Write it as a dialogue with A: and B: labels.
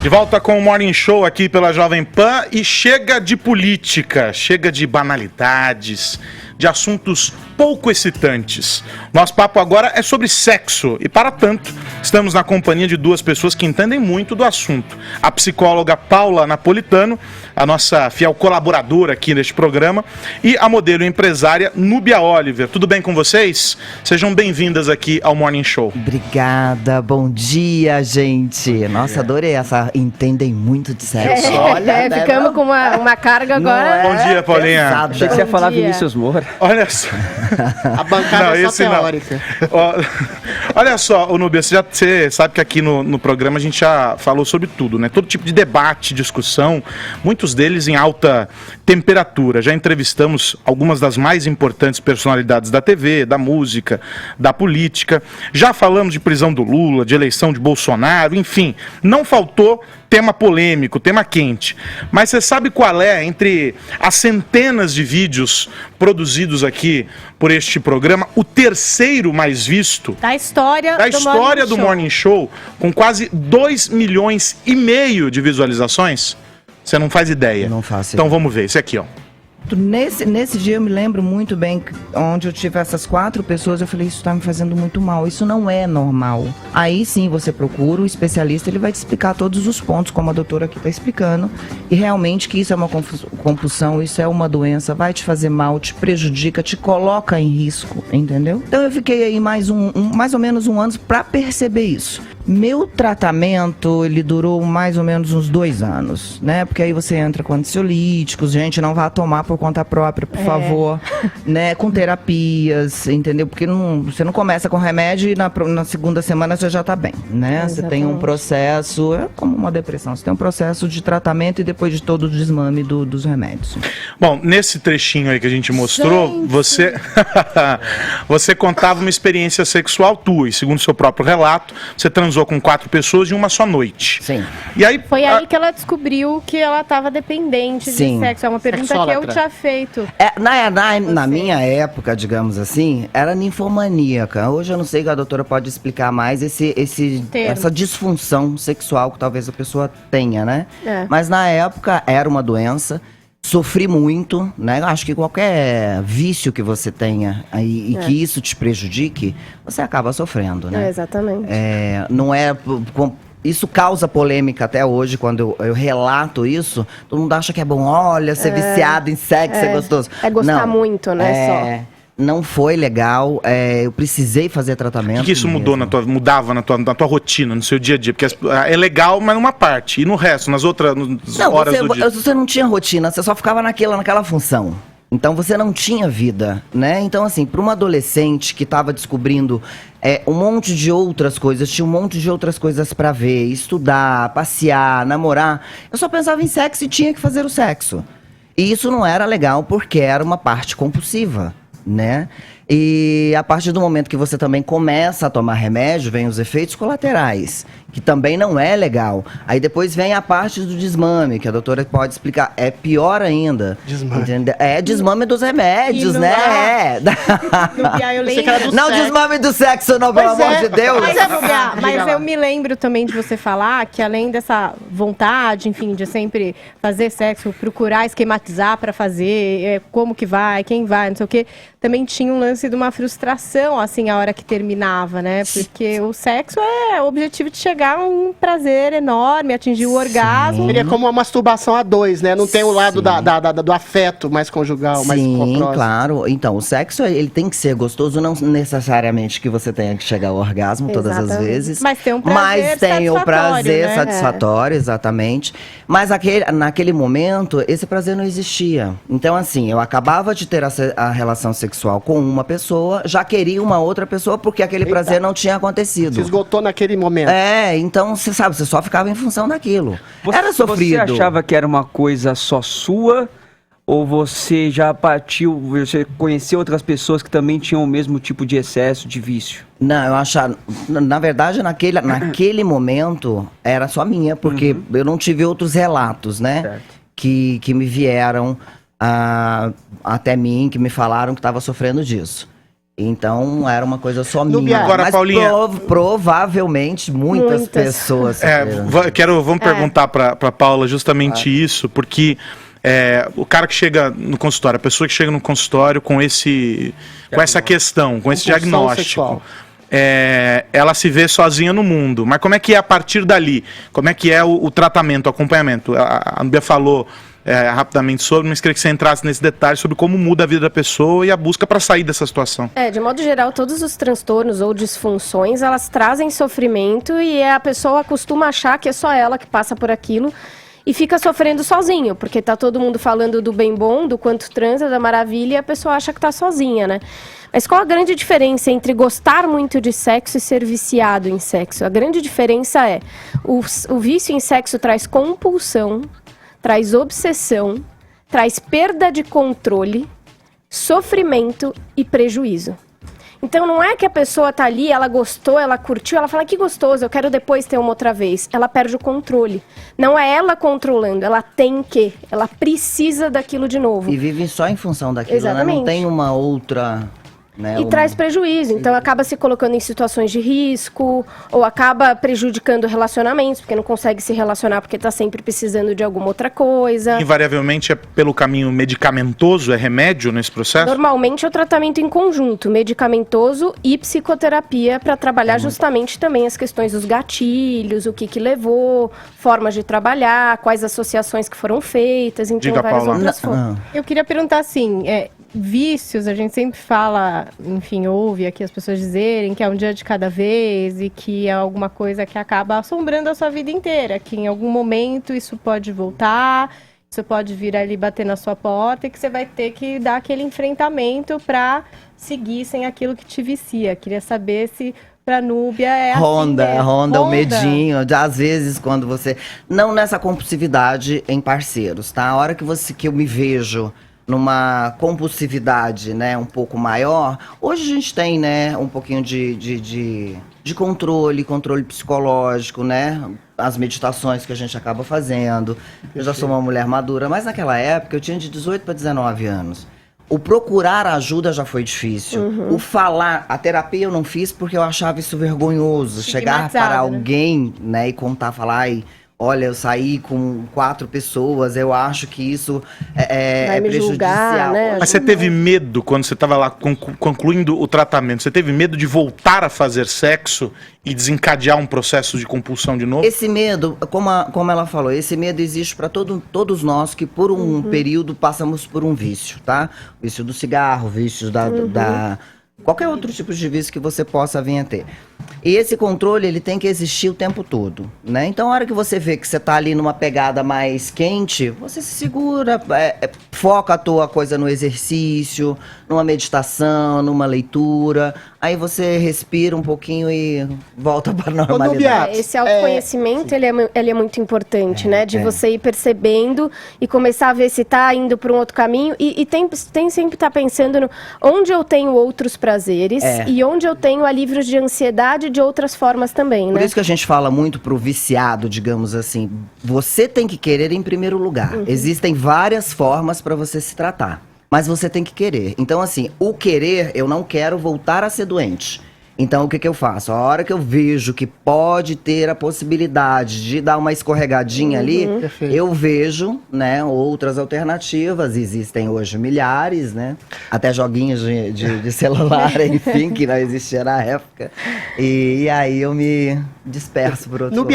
A: De volta com o Morning Show aqui pela Jovem Pan e chega de política, chega de banalidades, de assuntos pouco excitantes. Nosso papo agora é sobre sexo e, para tanto, estamos na companhia de duas pessoas que entendem muito do assunto. A psicóloga Paula Napolitano, a nossa fiel colaboradora aqui neste programa, e a modelo e empresária Núbia Oliver. Tudo bem com vocês? Sejam bem-vindas aqui ao Morning Show.
B: Obrigada, bom dia, gente. Nossa, adorei essa. Entendem muito de sexo.
C: Olha, ficamos com uma carga agora.
A: Bom dia, Paulinha.
B: Pesado.
D: Achei que você ia falar Vinícius Moura.
A: Olha só.
D: A bancada é só teórica.
A: Olha só, Núbia, você sabe que aqui no programa a gente já falou sobre tudo, né? Todo tipo de debate, discussão, muitos deles em alta temperatura. Já entrevistamos algumas das mais importantes personalidades da TV, da música, da política. Já falamos de prisão do Lula, de eleição de Bolsonaro, enfim. Não faltou tema polêmico, tema quente. Mas você sabe qual é, entre as centenas de vídeos produzidos aqui por este programa, o terceiro mais visto
C: Da história
A: do Morning Show, com quase 2,5 milhões de visualizações? Você não faz ideia.
B: Não faço
A: Então
B: ideia.
A: vamos ver, esse aqui, ó.
B: Nesse dia eu me lembro muito bem, onde eu tive essas 4 pessoas, eu falei, isso tá me fazendo muito mal, isso não é normal. Aí sim você procura o especialista, ele vai te explicar todos os pontos, como a doutora aqui tá explicando, e realmente que isso é uma compulsão, isso é uma doença, vai te fazer mal, te prejudica, te coloca em risco, entendeu? Então eu fiquei aí mais ou menos um ano pra perceber isso. Meu tratamento, ele durou mais ou menos uns 2 anos, né? Porque aí você entra com ansiolíticos, gente, não vá tomar por conta própria, por favor, né? Com terapias, entendeu? Porque você não começa com remédio e na segunda semana você já tá bem, né? Você tem um processo, é como uma depressão, você tem um processo de tratamento e depois de todo o desmame dos remédios.
A: Bom, nesse trechinho aí que a gente mostrou, você contava uma experiência sexual tua, e segundo seu próprio relato, você transou com 4 pessoas em uma só noite.
B: Sim.
A: E aí,
C: Foi aí que ela descobriu que ela estava dependente
B: Sim.
C: de sexo. É uma pergunta que eu
D: Sexólatra.
C: tinha feito.
B: Na minha época, digamos assim, era ninfomaníaca. Hoje eu não sei que a doutora pode explicar mais essa disfunção sexual que talvez a pessoa tenha, né?
C: É.
B: Mas na época era uma doença. Sofri muito, né? Acho que qualquer vício que você tenha e que isso te prejudique, você acaba sofrendo, né?
C: Exatamente.
B: Não é... Isso causa polêmica até hoje, quando eu relato isso. Todo mundo acha que é bom, olha, ser viciado em sexo, é gostoso.
C: É gostar muito, né,
B: Não foi legal, eu precisei fazer tratamento.
A: o que isso mudou mudava na tua rotina, no seu dia a dia? Porque é legal, mas numa parte. E no resto, nas outras horas do dia?
B: Você não tinha rotina, você só ficava naquela função. Então você não tinha vida, né? Então assim, para uma adolescente que estava descobrindo um monte de outras coisas, tinha um monte de outras coisas para ver, estudar, passear, namorar, eu só pensava em sexo e tinha que fazer o sexo. E isso não era legal porque era uma parte compulsiva, né? E a partir do momento que você também começa a tomar remédio, vem os efeitos colaterais, que também não é legal. Aí depois vem a parte do desmame, que a doutora pode explicar. É pior ainda.
D: Desmame.
B: Entendeu? É desmame dos remédios,
C: não
B: né?
C: Eu lembro.
B: Não desmame do sexo, não, pelo amor de Deus.
C: Mas eu me lembro também de você falar que além dessa vontade, enfim, de sempre fazer sexo, procurar esquematizar para fazer, como que vai, quem vai, não sei o quê, também tinha um lance de uma frustração, assim, a hora que terminava, né? Porque o sexo é o objetivo de chegar a um prazer enorme, atingir o orgasmo.
D: Seria como uma masturbação a 2, né? Não tem o lado do afeto mais conjugal, mais
B: Sim,
D: próximo.
B: claro. Então, o sexo, ele tem que ser gostoso, não necessariamente que você tenha que chegar ao orgasmo todas as
C: Exatamente.
B: vezes.
C: Mas tem um prazer
B: Mas tem o prazer
C: né?
B: satisfatório, exatamente. Mas naquele momento, esse prazer não existia. Então, assim, eu acabava de ter a relação sexual com uma pessoa, já queria uma outra pessoa, porque aquele prazer não tinha acontecido.
D: Se esgotou naquele momento.
B: Então, você sabe, você só ficava em função daquilo. Era sofrido.
E: Você achava que era uma coisa só sua? Ou você já você conheceu outras pessoas que também tinham o mesmo tipo de excesso, de vício?
B: Não, eu achava... Na verdade, naquele momento, era só minha, porque eu não tive outros relatos, né? Que me vieram até mim, que me falaram que estava sofrendo disso.
F: Então era uma coisa só
D: Nubia,
F: minha.
A: agora,
F: Mas
A: Paulinha.
F: provavelmente muitas pessoas sofreram.
A: Vamos perguntar pra Paula justamente isso, porque o cara que chega no consultório, a pessoa que chega no consultório com essa questão, com esse
D: Compulsão
A: diagnóstico,
D: sexual.
A: ela se vê sozinha no mundo. Mas como é que é a partir dali? Como é que é o tratamento, o acompanhamento? A Nubia falou rapidamente sobre, mas queria que você entrasse nesse detalhe sobre como muda a vida da pessoa e a busca para sair dessa situação.
G: De modo geral, todos os transtornos ou disfunções, elas trazem sofrimento e a pessoa costuma achar que é só ela que passa por aquilo e fica sofrendo sozinho, porque tá todo mundo falando do bem bom, do quanto transa, da maravilha, e a pessoa acha que tá sozinha, né? Mas qual a grande diferença entre gostar muito de sexo e ser viciado em sexo? A grande diferença é, o vício em sexo traz compulsão, traz obsessão, traz perda de controle, sofrimento e prejuízo. Então não é que a pessoa tá ali, ela gostou, ela curtiu, ela fala que gostoso, eu quero depois ter uma outra vez. Ela perde o controle. Não é ela controlando, ela tem que, ela precisa daquilo de novo.
F: E vivem só em função daquilo, né? Não
G: Exatamente.
F: tem uma outra... Né,
G: E traz prejuízo, então acaba se colocando em situações de risco, ou acaba prejudicando relacionamentos, porque não consegue se relacionar porque está sempre precisando de alguma outra coisa.
A: Invariavelmente é pelo caminho medicamentoso, é remédio nesse processo?
G: Normalmente é o tratamento em conjunto, medicamentoso e psicoterapia, para trabalhar justamente também as questões dos gatilhos, o que levou, formas de trabalhar, quais associações que foram feitas, então
A: Diga,
G: várias
A: Paula.
G: outras formas.
C: Eu queria perguntar assim, vícios, a gente sempre fala, enfim, ouve aqui as pessoas dizerem que é um dia de cada vez e que é alguma coisa que acaba assombrando a sua vida inteira, que em algum momento isso pode voltar, isso pode vir ali bater na sua porta e que você vai ter que dar aquele enfrentamento para seguir sem aquilo que te vicia. Queria saber se pra Núbia é
F: Ronda
C: assim mesmo.
F: o medinho. Às vezes, quando você... Não nessa compulsividade em parceiros, tá? A hora que eu me vejo numa compulsividade, né, um pouco maior, hoje a gente tem, né, um pouquinho de controle psicológico, né, as meditações que a gente acaba fazendo. Eu já sou uma mulher madura, mas naquela época eu tinha de 18 para 19 anos. O procurar ajuda já foi difícil. O falar, a terapia eu não fiz porque eu achava isso vergonhoso. Chegar para alguém, né, e contar, falar, ai, olha, eu saí com 4 pessoas, eu acho que isso é prejudicial. Julgar, né?
A: Mas você teve medo quando você estava lá concluindo o tratamento? Você teve medo de voltar a fazer sexo e desencadear um processo de compulsão de novo?
F: Esse medo, como ela falou, esse medo existe para todos nós que por um período passamos por um vício, tá? Vício do cigarro, vício da qualquer outro tipo de vício que você possa vir a ter. E esse controle, ele tem que existir o tempo todo, né? Então, a hora que você vê que você tá ali numa pegada mais quente, você se segura, foca a tua coisa no exercício, numa meditação, numa leitura. Aí você respira um pouquinho e volta para a normalidade.
G: Esse autoconhecimento, ele é muito importante, né? De você ir percebendo e começar a ver se tá indo para um outro caminho. E tem sempre estar pensando no onde eu tenho outros prazeres e onde eu tenho alívios de ansiedade de outras formas também, né?
F: Por isso que a gente fala muito pro viciado, digamos assim. Você tem que querer em primeiro lugar. Existem várias formas para você se tratar. Mas você tem que querer. Então, assim, o querer, eu não quero voltar a ser doente. Então, o que eu faço? A hora que eu vejo que pode ter a possibilidade de dar uma escorregadinha ali, eu vejo, né, outras alternativas. Existem hoje milhares, né? Até joguinhos de celular, enfim, que não existia na época. E aí eu me disperso por outro lado.